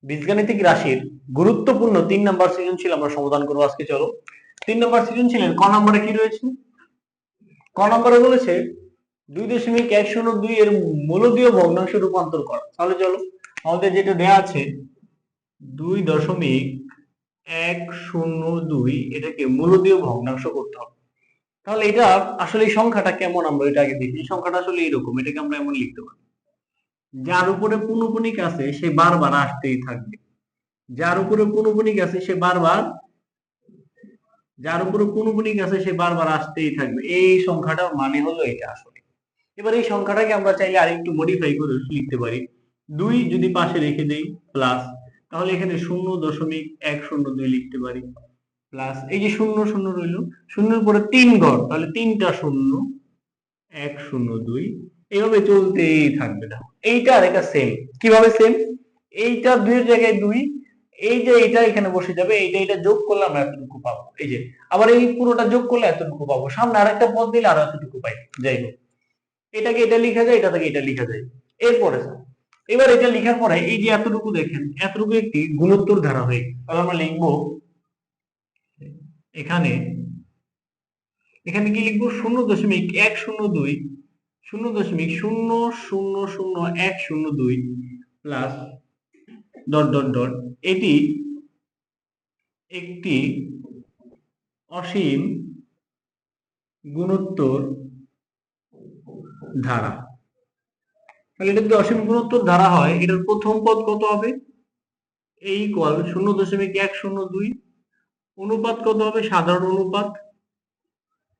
বীজগাণিতিক রাশির গুরুত্বপূর্ণ 3 নাম্বার সৃজনশীল আমরা সমাধান করব আজকে। চলো 3 নাম্বার সৃজনশীলের ক নম্বরে কি রয়েছে? ক নম্বরে বলেছে 2.102 এর মূলদীয় ভগ্নাংশে রূপান্তর করা। তাহলে চলো আমাদের যেটা দেয়া আছে 2.102 এটাকে মূলদীয় ভগ্নাংশ করতে হবে। তাহলে এটা আসলে এই সংখ্যাটা কেমন আমরা এটা আগে দেখি। এই সংখ্যাটা আসলে এইরকম, এটাকে আমরা এমন লিখতে পারি, যার উপরে পূর্ণপণিক আছে সে বারবার আসতেই থাকবে, যার উপরে পূর্ণপণিক আছে সে বারবার আসতেই থাকবে। এই সংখ্যাটার মানে হলো এটা আসলে। এবার এই সংখ্যাটাকে আমরা চাইলে আরেকটু মডিফাই করে লিখতে পারি। 2 যদি পাশে রেখে দেই প্লাস, তাহলে এখানে 0.102 লিখতে পারি প্লাস, এই যে 0 0 রইল, শূন্যের পরে 3 ঘর, তাহলে 3টা 0 102, এইভাবে চলতেই থাকবে। দেখো এইটা আর এটা সেম। কিভাবে সেম? এইটা 2 এর জায়গায় 2, এই যে এটা এখানে বসে যাবে, এটা যোগ করলে আমরা এতটুকু পাবো। এই যে আবার এই পুরোটা যোগ করলে এতটুকু পাবো, সামনে আরেকটা পদ দিলে আরো এতটুকু পাই। যাই হোক, এটাকে এটা লিখা যায়, এটা থেকে এটা লিখা যায়। এরপরে এবার এটা লেখার পরে এই যে এতটুকু দেখেন, এতটুকু একটি গুণোত্তর ধারাবাহিক। তাহলে আমরা লিখবো এখানে কি লিখবো? 0.102 0.0000102 প্লাস ডট ডট ডট, এটি একটি অসীম গুণোত্তর ধারা। তাহলে এটা যদি অসীম গুণোত্তর ধারা হয়, এটার প্রথম পদ কত হবে? এই ইকুয়াল 0.102, অনুপাত কত হবে? সাধারণ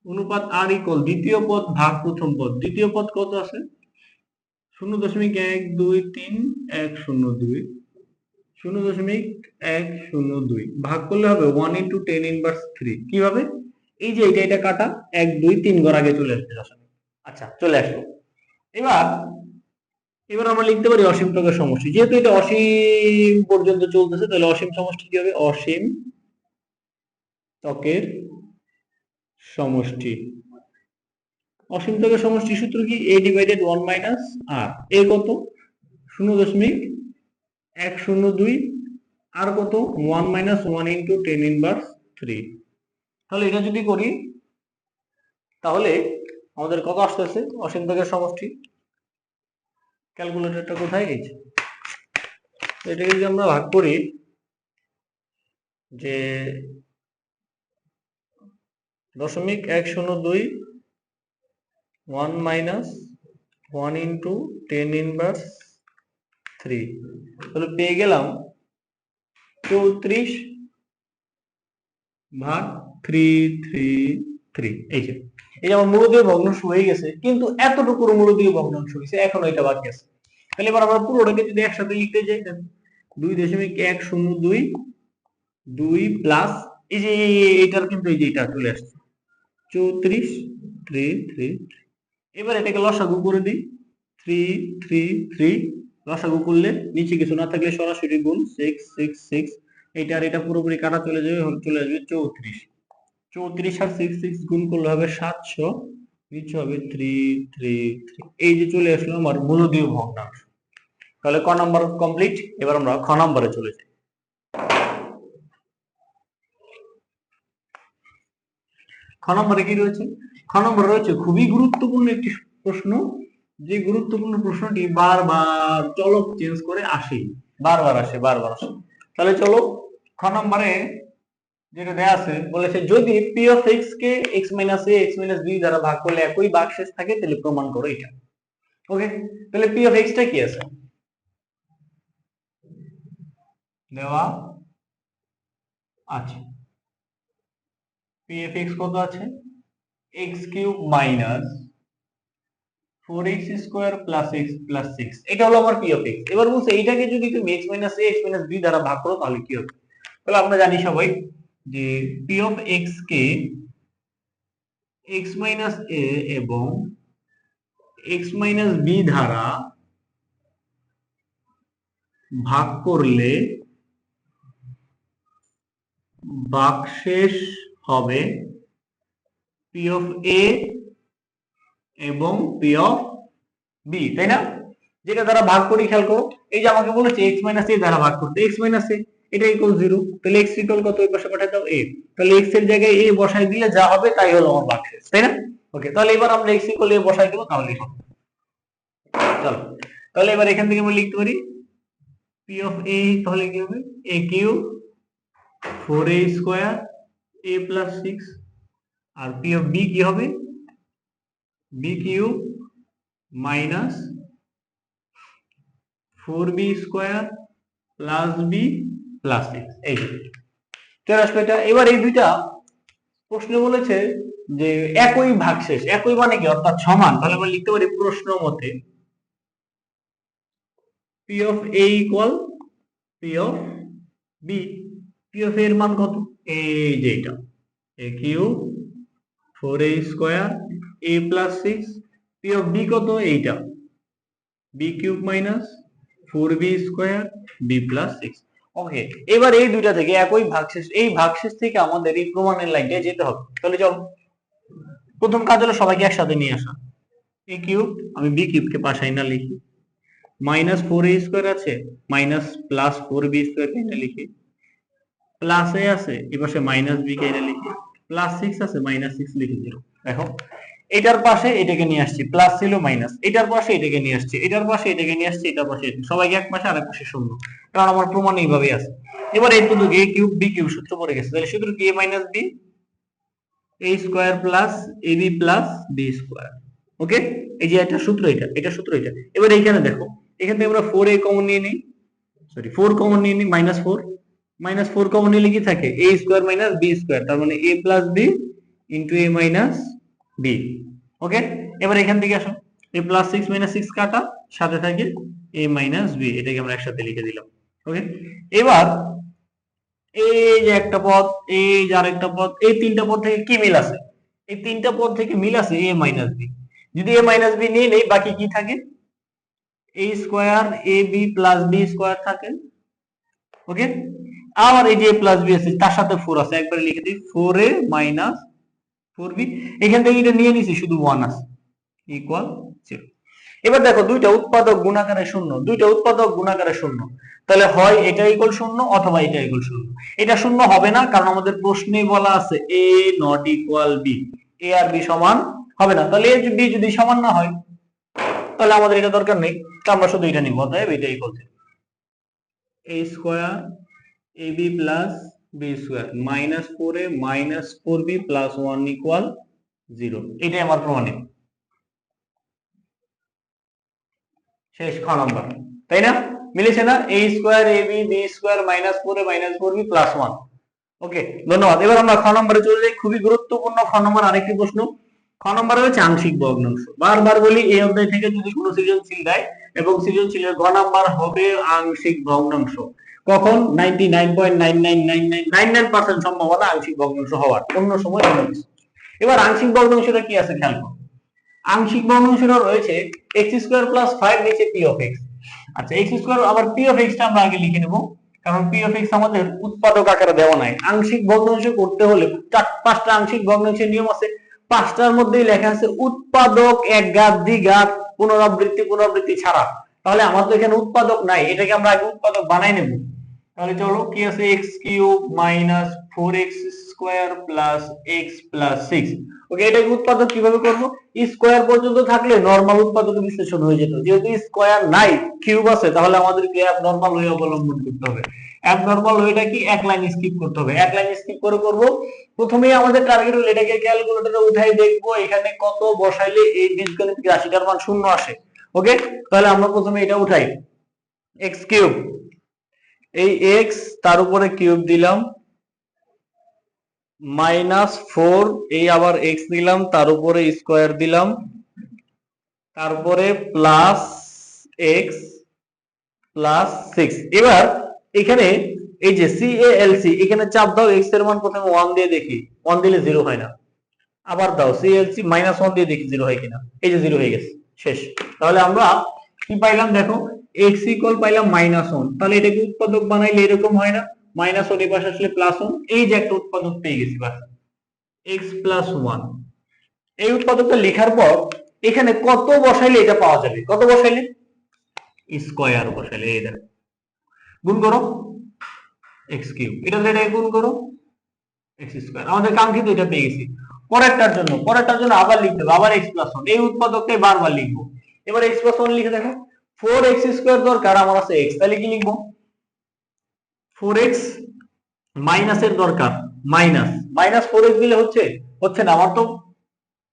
অনুপাত, আর ইকুয়াল দ্বিতীয় পদ ভাগ প্রথম পদ। দ্বিতীয় পদ কত আছে? 0.123 0.102 ভাগ করলে হবে 1 × 10⁻3। কিভাবে? এই যে এটা কাটা 1 2 3 ঘর আগে চলে আসবে। আচ্ছা চলে আসলো। এবার আমরা লিখতে পারি অসীম ত্বকের সমষ্টি। যেহেতু এটা অসীম পর্যন্ত চলতেছে, তাহলে অসীম সমষ্টি কি হবে? অসীম ত্বকের সমষ্টি। অসীম ত্বকের সমষ্টি সূত্র কি? a / 1 - r। এ কত? 0.102, আর কত? 1 - 1 × 10⁻3। তাহলে এটা যদি করি তাহলে আমাদের কত আসতেছে অসীম ত্বকের সমষ্টি? ক্যালকুলেটরটা কোথায়? এই যে এটাকে যদি আমরা ভাগ করি, যে 0.102 1 - 1 × 10⁻3, তাহলে পেয়ে গেলাম 34/333। এই যে আমার মূলদীয় ভগ্নাংশ হয়ে গেছে, কিন্তু এতটুকু মূলদীয় ভগ্নাংশ হয়েছে, এখনো এটা বাকি আছে। তাহলে এবার আমরা পুরোটাকে যদি একসাথে লিখতে যাই, 2.102 2 প্লাস এই যে এটার কিন্তু এই যে এটা চলে আসছে 34,333। এবার এটাকে লসাগু করে দিই, 333 লসাগু করলে নিচে কিছু না থাকলে সরাসরি গুণ 666, এটা আর এটা পুরোপুরি কাটা চলে যাবে, চলে আসবে 34। 34 আর 66 গুণ করলে হবে 700, নিচে হবে 333। এই যে চলে আসলো আমার মূলদীয় ভগ্নাংশ। তাহলে ক নাম্বার কমপ্লিট। এবার আমরা খ নাম্বারে চলে যাই। খ নম্বরে কি রয়েছে? খ নম্বরে রয়েছে খুবই গুরুত্বপূর্ণ একটি প্রশ্ন, যে গুরুত্বপূর্ণ প্রশ্নটি বারবার চলক চেঞ্জ করে আসে, বারবার আসে। তাহলে চলো খ নম্বরে যেটা দেয়া আছে, বলেছে যদি p of x K x - a x - b দ্বারা ভাগ করলে একই ভাগশেষ থাকে, তাহলে প্রমাণ করো এটা। ওকে, তাহলে p of x টা কি আছে দেওয়া আছে। p of x কত আছে? x³ - 4x² + x + 6, এটা হলো আমার p of x। এবার বলছে এইটাকে যদি তুমি x - a x - b দ্বারা ভাগ করো তাহলে কি হবে? তাহলে আমরা জানি সবাই যে p of x K x - a এবং x - b দ্বারা ভাগ করলে ভাগশেষ হবে p of a এবং p of b, তাই না? যেটা দ্বারা ভাগ করি, খেয়াল করো এই যে আমাকে বলেছে x মাইনাস a দ্বারা ভাগ করতে, x মাইনাস a এটা ইকুয়াল 0, তাহলে x ইকুয়াল কত, ওই পাশে পাঠাতে দাও a, তাহলে x এর জায়গায় a বসাই দিলে যা হবে তাই হলো আমার ভাগশেষ, তাই না? ওকে, তাহলে এবার আমরা x ইকুয়াল a বসাই দেব, তাহলেই হবে। চলো তাহলে এবার এখান থেকে আমরা লিখতে পারি p অফ a, তাহলে কি হবে a cube 4a square a plus 6, আর p অফ b কি হবে b cube minus 4b square plus b plus 6, এই চলে আসবে এটা। এবার এই দুইটা প্রশ্ন বলেছে যে একই ভাগশেষ, একই মানে কি অর্থাৎ সমান, তাহলে আমরা লিখতে পারি প্রশ্ন মতে p of a equal p of b, p of a এর মান কত, এই যে এটা a cube 4a square a plus 6, p of b কত, এইটা b cube minus 4b square b plus 6। ওকে, এবার এই দুইটা থেকে একই ভাগশেষ, এই ভাগশেষ থেকে আমাদের এই প্রমাণের লাইনটা যেতে হবে। তাহলে চলো প্রথম কাজ হলো সবাইকে একসাথে নিয়ে আসা, a কিউব, আমি b কিউব কে পাশে না লিখি, মাইনাস 4a স্কয়ার আছে মাইনাস প্লাস 4b স্কয়ার কে না লিখি, প্লাস a আছে এপাশে মাইনাস b কে না লিখি, প্লাস 6 আছে মাইনাস 6 লিখে দিলাম। দেখো এটার পাশে এটাকে নিয়ে আসছি, প্লাস ছিল মাইনাস, এটার পাশে এটাকে নিয়ে আসছি, এটার পাশে এটাকে নিয়ে আসছি, এটার পাশে সবাইকে এক পাশে আরেক পাশে শূন্য, কারণ আমার প্রমাণ এইভাবেই আছে। এবার এই দুটো a কিউব b কিউব সূত্র পড়ে গেছে, তাহলে সূত্র কি a minus b a square plus ab প্লাস b স্কয়ার। ওকে, এই যে এটা সূত্র, এটা সূত্র এটা। এবার এইখানে দেখো এখান থেকে আমরা 4a কমন নিয়ে নিই, সরি 4 কমন নিয়ে নিই, মাইনাস 4 কমন নিলে কি থাকে a square minus b square, তার মানে a plus b into a minus b। ওকে, এবার এখান থেকে আসো a প্লাস 6 মাইনাস 6 কাটা, সাথে থাকে a মাইনাস b, এটাকে আমরা একসাথে লিখে দিলাম। ওকে, এবার এই যে একটা পদ, এই যে আরেকটা পদ, এই তিনটা পদ থেকে কি মিল আছে, এই তিনটা পদ থেকে মিল আছে a মাইনাস b, যদি a মাইনাস b নিয়ে নেই বাকি কি থাকে a স্কয়ার ab প্লাস b স্কয়ার থাকে। ওকে, আবার এই যে প্লাস বি আছে তার সাথে 4 আছে, একবারে লিখে দিই 4a মাইনাস 4b, এখান থেকে এটা নিয়ে নিছি শুধু 1 আছে ইকুয়াল 0। এবার দেখো দুইটা উৎপাদক গুণাকারে শূন্য, দুইটা উৎপাদক গুণাকারে শূন্য, তাহলে হয় এটা ইকুয়াল শূন্য অথবা এটা ইকুয়াল শূন্য। এটা শূন্য হবে না, কারণ আমাদের প্রশ্নেই বলা আছে a not equal b, a আর b সমান হবে না, তাহলে a b যদি সমান না হয় তাহলে আমাদের এটা দরকার নেই, আমরা শুধু এটা নিব, অতএব এটা ইকুয়াল a স্কয়ার ab প্লাস b square minus 4a minus 4b plus 1 equal 0, এটাই আমার প্রমাণিত শেষ খ নাম্বার, তাই না? মিলেছে না, a square ab b square minus 4a minus 4b plus 1। ওকে, ধন্যবাদ। এবার আমরা খ নম্বরে চলে যাই, খুবই গুরুত্বপূর্ণ খ নম্বর আরেকটি প্রশ্ন। খ নম্বরে হচ্ছে আংশিক ভগ্নাংশ। বারবার বলি এই অধ্যায় থেকে যদি কোনো সৃজনশীল দেয় এবং সৃজনশীলের গ নাম্বার হবে আংশিক ভগ্নাংশ, কখন 99.99999% সম্ভাবনা আংশিক ভগ্নাংশ হওয়ার, অন্য সময় অন্য কিছু। এবার আংশিক ভগ্নাংশটা কি আছে খেয়াল করো, আংশিক ভগ্নাংশটা রয়েছে x স্কয়ার প্লাস 5 নিচে p অফ x। আচ্ছা x স্কয়ার আবার p অফ x টা আমরা আগে লিখে নেব, কারণ p অফ x আমাদের উৎপাদক আকারে দেওয়া নাই। আংশিক ভগ্নাংশ করতে হলে পাঁচটা আংশিক ভগ্নাংশের নিয়ম আছে, পাঁচটার মধ্যেই লেখা আছে উৎপাদক একঘাত দ্বিঘাত পুনরাবৃত্তি পুনরাবৃত্তি ছাড়া, তাহলে আমাদের এখানে উৎপাদক নাই, এটাকে আমরা আগে উৎপাদক বানাই নেব। তাহলে চলো কি আছে x cube minus 4x square plus x plus 6। ওকে, এটাকে উৎপাদক কিভাবে করব, স্কয়ার পর্যন্ত থাকলে নরমাল উৎপাদক বিশ্লেষণ হয়ে যেত, যেহেতু স্কয়ার নাই কিউব আছে তাহলে আমাদেরকে অ্যাবনরমাল ওয়ে অবলম্বন করতে হবে। অ্যাবনরমাল ওয়েটা কি, এক লাইন স্কিপ করতে হবে, এক লাইন স্কিপ করে করব। প্রথমেই আমাদের টার্গেট হলো এটাকে ক্যালকুলেটরে উঠাই দেখবো এখানে কত বসাইলে এই বীজগণিত রাশিটার মান শূন্য আসে। ওকে, তাহলে আমরা প্রথমে এটা উঠাই, x কিউব, এই x তার উপরে কিউব দিলাম, মাইনাস 4 এই আবার x দিলাম তার উপরে স্কয়ার দিলাম, তারপরে প্লাস x প্লাস 6। এবার এখানে এই যে CALC এখানে চাপ দাও, x এর মান প্রথমে 1 দিয়ে দেখি, 1 দিলে 0 হয় না, আবার দাও CALC মাইনাস 1 দিয়ে দেখি 0 হয় কিনা, এই যে 0 হয়ে গেছে, শেষ। তাহলে আমরা কি পাইলাম দেখো, x ইকুয়াল পাইলাম মাইনাস 1, তাহলে এটাকে উৎপাদক বানাইলে এরকম হয় না, মাইনাস 1 এর পাশে আসলে প্লাস 1, এই যে একটা উৎপাদক পেয়ে গেছি, বাস x প্লাস 1। এই উৎপাদকটা লেখার পর এখানে কত বসাইলে এটা পাওয়া যাবে, কত বসাইলে, স্কয়ার বসালে এই দেখো গুণ করো এক্স কিউব, এটা গুণ করো এক্স স্কয়ার, আমাদের কাঙ্ক্ষিত এটা পেয়ে গেছি। পরেরটার জন্য আবার লিখতে হবে, আবার এক্স প্লাস ওয়ান, এই উৎপাদকটাই বারবার লিখবো। এবার এক্স প্লাস ওয়ান লিখে দেখো, ফোর এক্স স্কয়ার দরকার, আমার আছে এক্স, তাহলে কি লিখবো, ফোর এক্স মাইনাসের দরকার, মাইনাস মাইনাস ফোর এক্স দিলে হচ্ছে না, আমার তো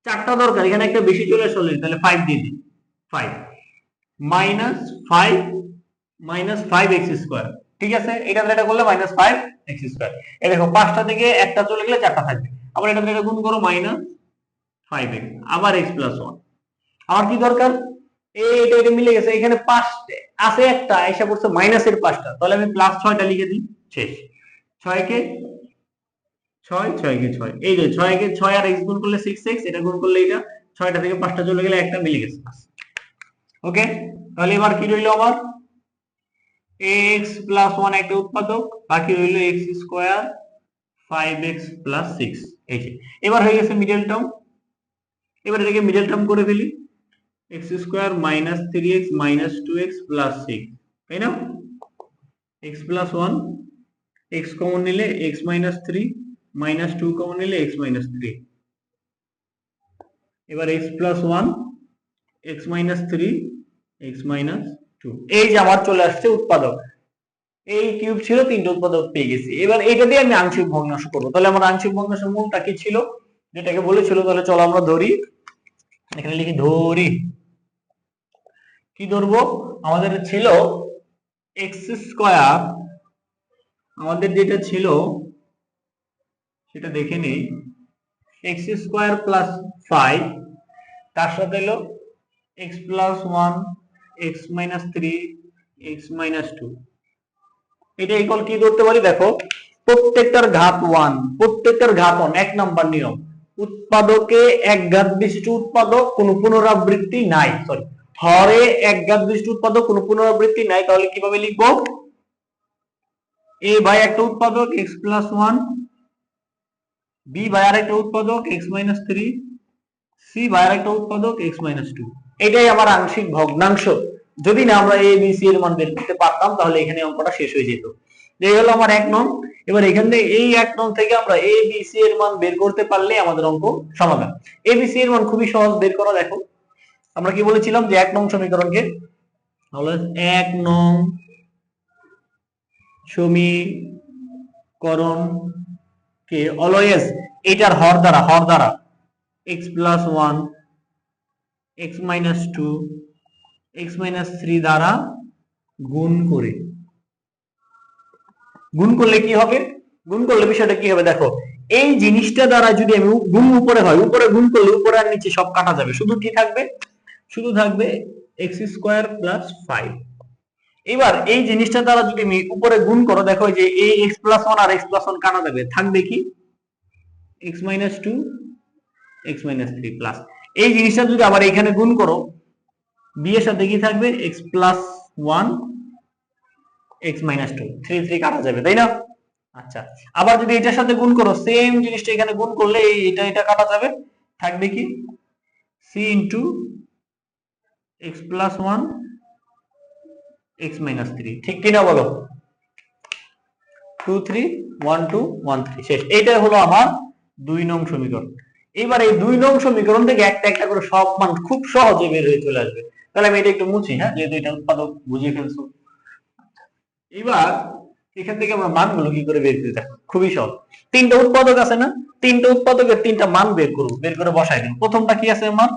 চারটা দরকার, এখানে একটা বেশি চলে আসলে, তাহলে ফাইভ দিয়ে দিই, five minus five minus five x square, ঠিক আছে, এটা করলে মাইনাস ফাইভ এক্স স্কোয়ার। এই দেখো পাঁচটা থেকে একটা চলে গেলে চারটা থাকবে, আবার এটা গুণ করো মাইনাস ফাইভ এক্স, আবার এক্স প্লাস ওয়ান। আমার কি দরকার, এটা মিলে গেছে, এখানে পাঁচটা আছে, একটা এসে পড়ছে মাইনাসের পাঁচটা, তাহলে আমি প্লাস ছয়টা লিখে দিই, শেষ। ছয়কে ছয়, ছয়কে ছয়, এই যে ছয়কে ছয় আর এক্স গুণ করলে সিক্স এক্স, এটা গুণ করলে এটা, ছয়টা থেকে পাঁচটা চলে গেলে একটা মিলে গেছে। ওকে, তাহলে এবার কি রইলো আমার, এক্স প্লাস ওয়ান একটা উৎপাদক, বাকি রইলো x square five x plus six, এই যে এবার হয়ে গেছে মিডল টার্ম। এবার এটাকে মিডল টার্ম করে ফেলি, x square minus three x minus two x plus six, তাই না, x plus one, x common নিলে x minus three, minus two common নিলে এক্স মাইনাস থ্রি, এবার x plus one, x minus three, x minus two, এই যে আমার চলে আসছে উৎপাদক, এই কিউব ছিল, তিনটে উৎপাদক পেয়ে গেছি। এবার এটা দিয়ে আমি আংশিক ভগ্নাংশ করবো, তাহলে আমার আংশিক ভগ্নাংশের মূলটা কি ছিল, যেটাকে বলেছিল, তাহলে চলো আমরা ধরি, এখানে লিখি ধরি, কি ধরবো, আমাদের ছিল এক্স স্কয়ার, আমাদের যেটা ছিল সেটা দেখে নেই, এক্স স্কয়ার প্লাস ফাইভ, তার সাথে হলো x plus one, x minus three, x minus two, এটা ইকুয়াল কি ধরতে পারি, দেখো প্রত্যেকটার ঘাত ওয়ান, প্রত্যেকটার ঘাত ওয়ান, এক নাম্বার নিয়ম, উৎপাদকে এক ঘাত বিশিষ্ট উৎপাদক কোনো পুনরাবৃত্তি নাই, সরি, হরে এক ঘাত বিশিষ্ট উৎপাদক কোনো পুনরাবৃত্তি নাই, তাহলে কিভাবে লিখবো, এ বাই একটা উৎপাদক x plus one, B by আরেকটা উৎপাদক x minus three, C by আরেকটা উৎপাদক এক্স মাইনাস টু, এটাই আমার আংশিক ভগ্নাংশ। যদি না আমরা এ বি সি এর মান বের করতে পারতাম, তাহলে এখানে অঙ্কটা শেষ হয়ে যেত। এই হলো আমার এক নং। এবার এখান থেকে এই এক নং থেকে আমরা এ বি সি এর মান বের করতে পারলে আমাদের অঙ্ক সমাধান। এ বি সি এর মান খুবই সহজ বের করা, দেখো আমরা কি বলেছিলাম যে এক নং সমীকরণকে, এক নং সমীকরণ কে অলওয়েজ এটার হর দ্বারা x plus one, x minus two, x minus three দ্বারা গুণ করলে কি হবে, গুণ করলে বিষয়টা কি হবে, দেখো এই জিনিসটা দ্বারা যদি আমি গুণ উপরে হয়, উপরে গুণ করলে উপরে আর নিচে সব কাটা যাবে, শুধু কি থাকবে, শুধু থাকবে এক্স স্কোয়ার প্লাস ফাইভ। এবার এই জিনিসটা দ্বারা যদি আমি উপরে গুণ করো, দেখো যে এই এক্স প্লাস ওয়ান আর এক্স প্লাস ওয়ান কাটা যাবে, থাকবে কি x minus two, x minus three plus, এই জিনিসটা যদি আবার এখানে গুণ করো, বি এর সাথে কি থাকবে x plus one, x minus two, three three কাটা যাবে, তাই না। আচ্ছা, আবার যদি এটার সাথে গুণ করো, সেম জিনিসটা এখানে গুণ করলে এটা কাটা যাবে, থাকবে কি C into x plus one, x minus three, ঠিক কিনা বলো, 2 3 1 2 1 3, শেষ। এইটাই হলো আমার 2 নং সমীকরণ। এবার এই 2 নং সমীকরণ থেকে একটা একটা করে সব মান খুব সহজে বের হয়ে চলে আসবে। তাহলে আমি এটা একটু মুছি, হ্যাঁ, যেহেতু এটা উৎপাদক বুঝিয়ে ফেলছো। এবার এখান থেকে আমরা মানগুলো কি করে বের করি, দেখো খুবই সহজ। তিনটা উৎপাদক আছে না, তিনটা উৎপাদকের তিনটা মান বের করব, বের করে বসাই দেব। প্রথমটা কি আছে আমার,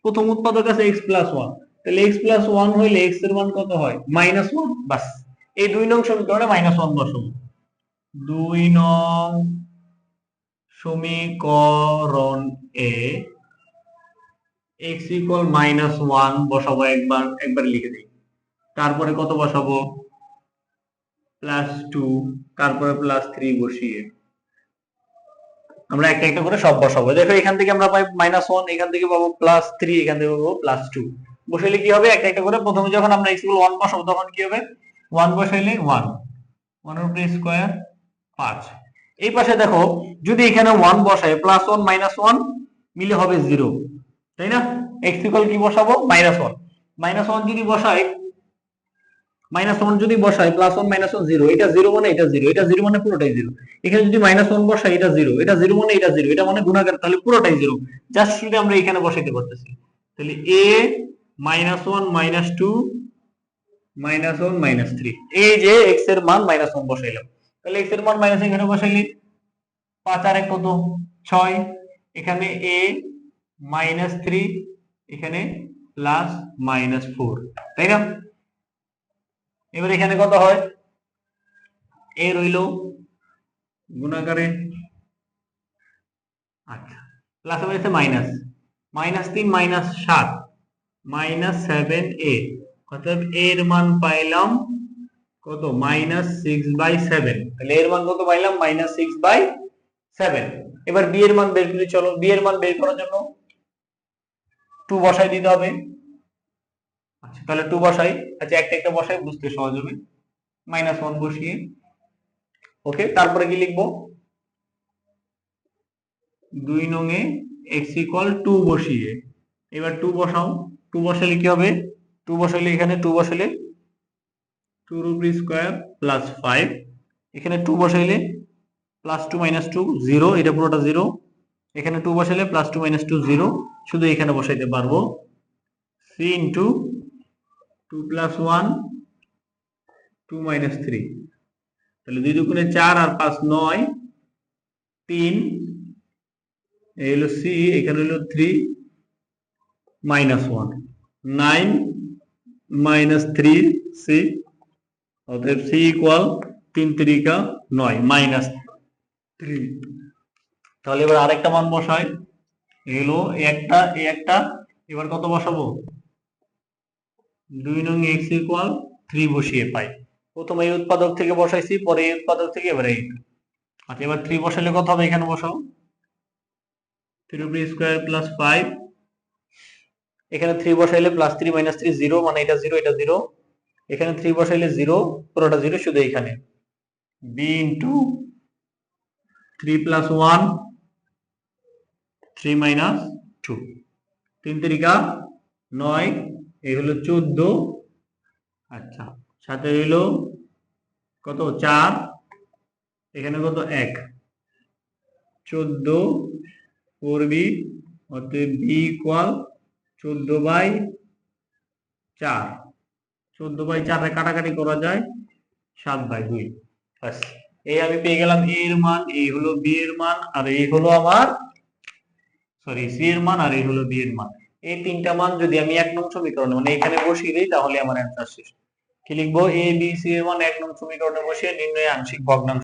প্রথম উৎপাদক আছে x প্লাস ওয়ান, তাহলে x প্লাস ওয়ান হইলে x এর মান কত হয় মাইনাস ওয়ান, বাস এই 2 নং সমীকরণে মাইনাস ওয়ান বসাবো। 2 নং সমীকরণ এ x ইকুয়াল মাইনাস ওয়ান বসাবো, একবার লিখে দিই, তারপরে কত বসাবো প্লাস টু, তারপরে প্লাস থ্রি বসিয়ে আমরা একটা একটা করে সব বসাবো। দেখো এখান থেকে আমরা পাই মাইনাস ওয়ান, এখান থেকে পাবো প্লাস থ্রি, এখান থেকে পাবো প্লাস টু, বসাইলে কি হবে একটা একটা করে, প্রথমে যখন আমরা x ইকুয়াল ওয়ান বসাবো তখন কি হবে, ওয়ান বসাইলে ওয়ান, ওয়ানের উপরে স্কোয়ার 5। এই পাশে দেখো যদি এখানে ওয়ান বসাই, প্লাস ওয়ান মাইনাস ওয়ান মিলে হবে জিরো, তাই না। x ইকুয়াল কি বসাবো মাইনাস ওয়ান, মাইনাস ওয়ান যদি বসাই -1 যদি বসাই +1 -1 0, এটা 0 মানে এটা 0, এটা 0 মানে পুরোটাই 0। এখানে যদি -1 বসাই এটা 0, এটা 0 মানে এটা 0, এটা মানে গুণাকার, তাহলে পুরোটাই 0। জাস্ট যদি আমরা এখানে বসাইতে পারতেছি, তাহলে a -1 -2 -1 -3, এই যে x এর মান -1 বসাইলাম। তাহলে x এর মান মাইনাস এখানে বসাইলে 5 আর 1 কত 6, এখানে a -3, এখানে +-4, তাই না? এবার এখানে কত হয়, a রইল গুণাকারে, আচ্ছা প্লাস হয়েছে মাইনাস, -3 -7 -7a, অর্থাৎ a এর মান পাইলাম কত -6/7। তাহলে এর মান কত পাইলাম -6/7। এবার b এর মান বের করি, চলো b এর মান বের করার জন্য 2 বসাই দিতে হবে। আচ্ছা তাহলে 2 বসাই, আচ্ছা একটা একটা বসাই বুঝতে সহজ হবে। -1 বসিয়ে, ওকে, তারপরে কি লিখবো, 2 নং এ x = 2 বসিয়ে, এবার 2 বসাও, 2 বসালে কি হবে, 2 বসালে এখানে 2 বসালে 2√2 + 5, এখানে 2 বসাইলে +2 - 2 0, এটা পুরোটা 0, এখানে 2 বসাইলে +2 - 2 0, শুধু এখানে বসাইতে পারবো c * 2 + 1 2 - 3, তাহলে 2 দুগুণে 4 আর 5 9, 3, এই হলো c, এখানে হলো 3 - 1 9 - 3c, অতএব c = 3 3 9 -3। তাহলে এবার আরেকটা মান বসাই, হলো একটা, এবার কত বসাবো, 2 নং x = 3 বসিয়ে পাই। প্রথমে এই উৎপাদক থেকে বসাইছি, পরে এই উৎপাদক থেকে, এবারে এই। আচ্ছা এবার 3 বসালে কত হবে, এখানে বসাও 3√2 + 5, এখানে 3 বসাইলে +3 - 3 0, মানে এটা 0 এটা 0, এখানে 3 বসাইলে 0, পুরোটা 0, শুধু এখানে b * 3 + 1 3 - 2, 3 3 9, এই হলো 14, আচ্ছা সাথে হইলো কত 4, এখানে কত 1, 14 4b, অতএব b = 14/4, 14/4 এ কাটাকাটি করা যায় 7/2, বাস। এই আমি পেয়ে গেলাম a এর মান, এই হলো b এর মান, আর এই হলো আমার c এর মান, আর এই হলো b এর মান। এই তিনটা মান যদি আমি 1 নং সমীকরণে মানে এখানে বসিয়ে দিই, তাহলে আমার অ্যান্সার শেষ। কি লিখবো, a b c এর মান 1 নং সমীকরণে বসিয়ে নির্ণয়ে আংশিক ভগ্নাংশ